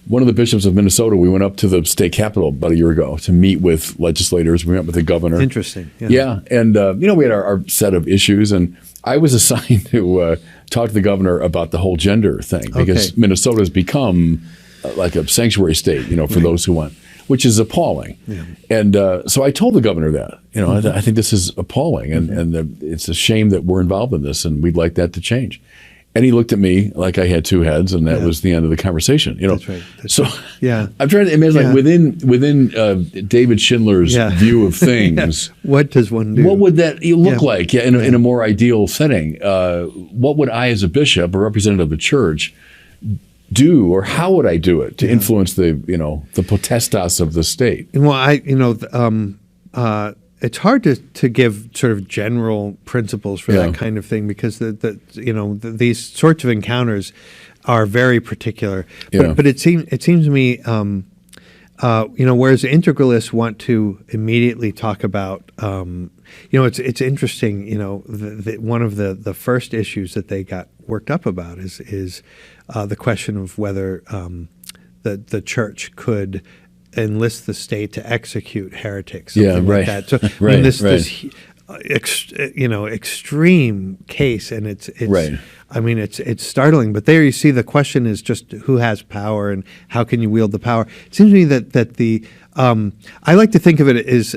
one of the bishops of Minnesota. We went up to the state capitol about a year ago to meet with legislators. We met with the governor. Interesting. And we had our set of issues, and I was assigned to talk to the governor about the whole gender thing, because Minnesota has become like a sanctuary state, for those who want, which is appalling. And so I told the governor that, I think this is appalling, and it's a shame that we're involved in this, and we'd like that to change. And he looked at me like I had two heads, and that was the end of the conversation. That's right. I'm trying to imagine, like within David Schindler's view of things, what does one do? What would that look like in a more ideal setting? What would I, as a bishop, a representative of the church, do, or how would I do it to influence the potestas of the state? Well, it's hard to give sort of general principles for that kind of thing, because these sorts of encounters are very particular. But it seems to me, whereas integralists want to immediately talk about, it's interesting. One of the first issues that they got worked up about is the question of whether the church could enlist the state to execute heretics, something like that. So this extreme case, and it's I mean, it's startling. But there you see the question is just who has power and how can you wield the power. It seems to me that the I like to think of it as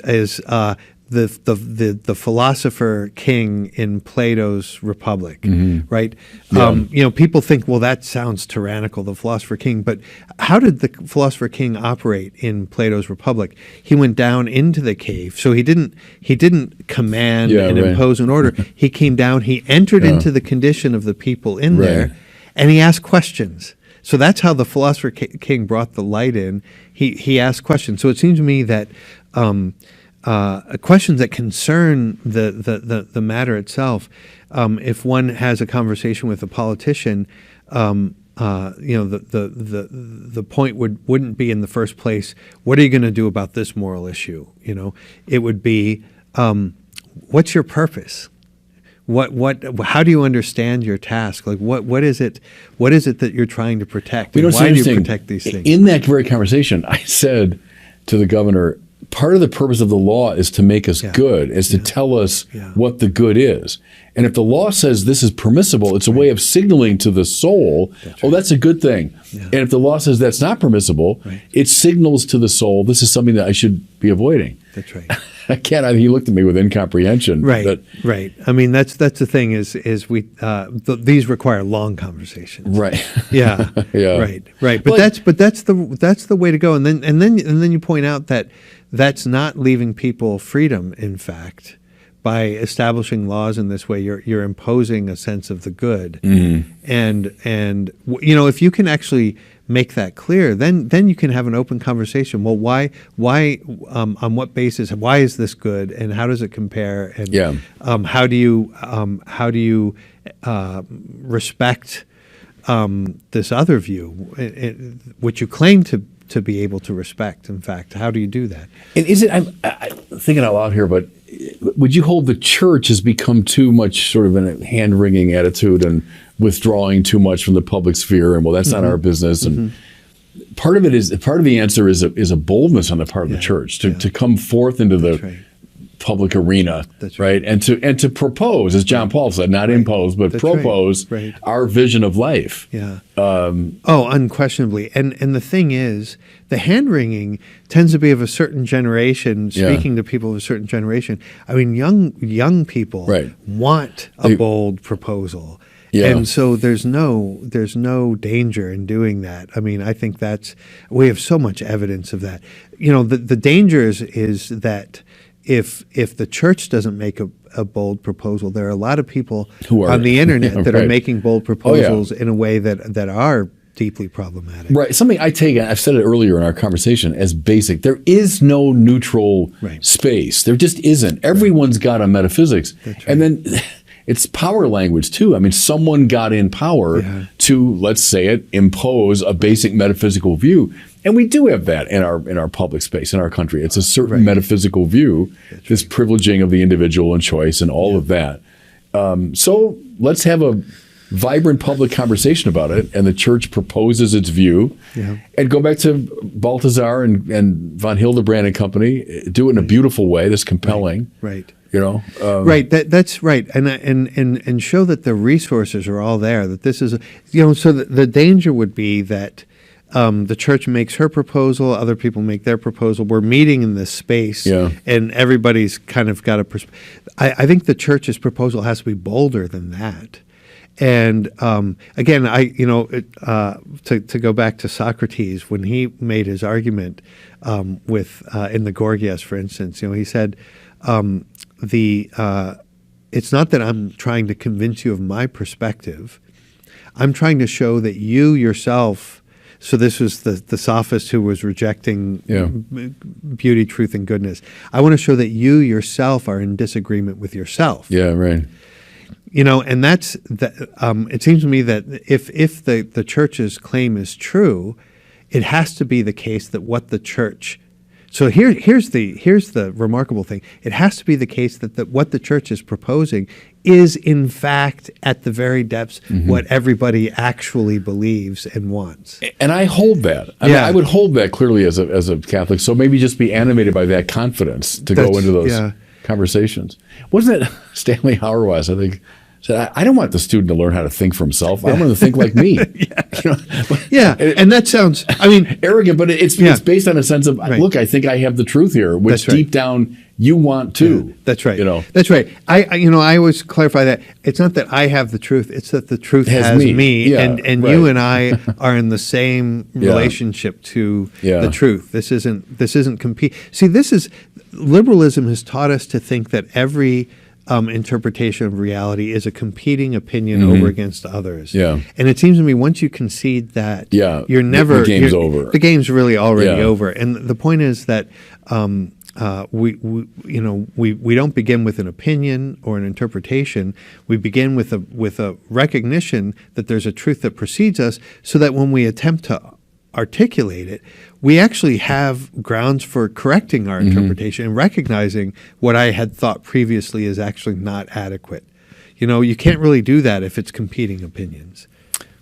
the philosopher king in Plato's Republic, right? People think, well, that sounds tyrannical, the philosopher king. But how did the philosopher king operate in Plato's Republic? He went down into the cave, so he didn't command and impose an order. He came down, he entered into the condition of the people in there, and he asked questions. So that's how the philosopher king brought the light in. He asked questions. So it seems to me that questions that concern the matter itself. If one has a conversation with a politician, the point wouldn't be in the first place, what are you going to do about this moral issue? It would be, what's your purpose? How do you understand your task? Like what is it that you're trying to protect? And why do you protect these things? In that very conversation, I said to the governor, part of the purpose of the law is to make us good, is to tell us what the good is. And if the law says this is permissible, it's a way of signaling to the soul, that's a good thing. And if the law says that's not permissible, it signals to the soul, this is something that I should be avoiding. That's right. He looked at me with incomprehension. Right. I mean, that's the thing is we these require long conversations. Right. Yeah. Right. But that's the way to go. And then you point out that that's not leaving people freedom. In fact, by establishing laws in this way, you're imposing a sense of the good. And if you can actually make that clear, then you can have an open conversation. Well, why on what basis? Why is this good, and how does it compare? And how do you respect this other view, which you claim to be able to respect? In fact, how do you do that? And is it? I'm thinking out loud here, but would you hold the church has become too much sort of a hand-wringing attitude and withdrawing too much from the public sphere, and well, that's not our business. And part of the answer is a boldness on the part of the church to come forth into the public arena, right? And to propose, as John Paul said, not impose, but propose our vision of life. Unquestionably. And the thing is, the hand-wringing tends to be of a certain generation, speaking to people of a certain generation. I mean, young people want a bold proposal. And so there's no danger in doing that. I mean, I think we have so much evidence of that. The danger is that if the church doesn't make a bold proposal, there are a lot of people on the internet that are making bold proposals in a way that are deeply problematic. Right. Something I take, I've said it earlier in our conversation, as basic. There is no neutral space. There just isn't. Everyone's got a metaphysics. And then it's power language too. I mean, someone got in power to, let's say it, impose a basic metaphysical view. And we do have that in our public space, in our country. It's a certain metaphysical view, this privileging of the individual and choice and all of that. So let's have a vibrant public conversation about it, and the church proposes its view. And go back to Balthasar and von Hildebrand and company, do it in a beautiful way that's compelling. That's right, and show that the resources are all there. That this is, so the danger would be that the church makes her proposal, other people make their proposal. We're meeting in this space, and everybody's kind of got a perspective. I think the church's proposal has to be bolder than that. And again, to go back to Socrates, when he made his argument with in the Gorgias, for instance, he said, it's not that I'm trying to convince you of my perspective. I'm trying to show that you yourself So this was the sophist who was rejecting beauty, truth, and goodness. I want to show that you yourself are in disagreement with yourself. Yeah, right. And that's it seems to me that if the church's claim is true, it has to be the case that what the church. So here's the remarkable thing. It has to be the case that what the church is proposing is in fact at the very depths what everybody actually believes and wants. And I hold that. I mean, I would hold that clearly as a Catholic. So maybe just be animated by that confidence to go into those conversations. Wasn't it Stanley Hauerwas, I think, said, I don't want the student to learn how to think for himself. I want him to think like me. And that sounds, arrogant, but it's based on a sense of, look, I think I have the truth here, which deep down you want too. That's right. That's right. I always clarify that it's not that I have the truth; it's that the truth has me, and you and I are in the same relationship to the truth. This isn't compete. See, liberalism has taught us to think that every interpretation of reality is a competing opinion over against others. Yeah. And it seems to me once you concede that, you're never the game's over. The game's really already over. And the point is that we don't begin with an opinion or an interpretation. We begin with a recognition that there's a truth that precedes us, so that when we attempt to articulate it, we actually have grounds for correcting our interpretation and recognizing what I had thought previously is actually not adequate. You can't really do that if it's competing opinions.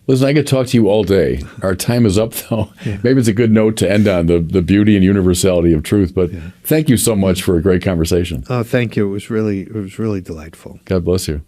Listen, I could talk to you all day. Our time is up, though. Yeah. Maybe it's a good note to end on, the beauty and universality of truth. But thank you so much for a great conversation. Oh, thank you. It was really delightful. God bless you.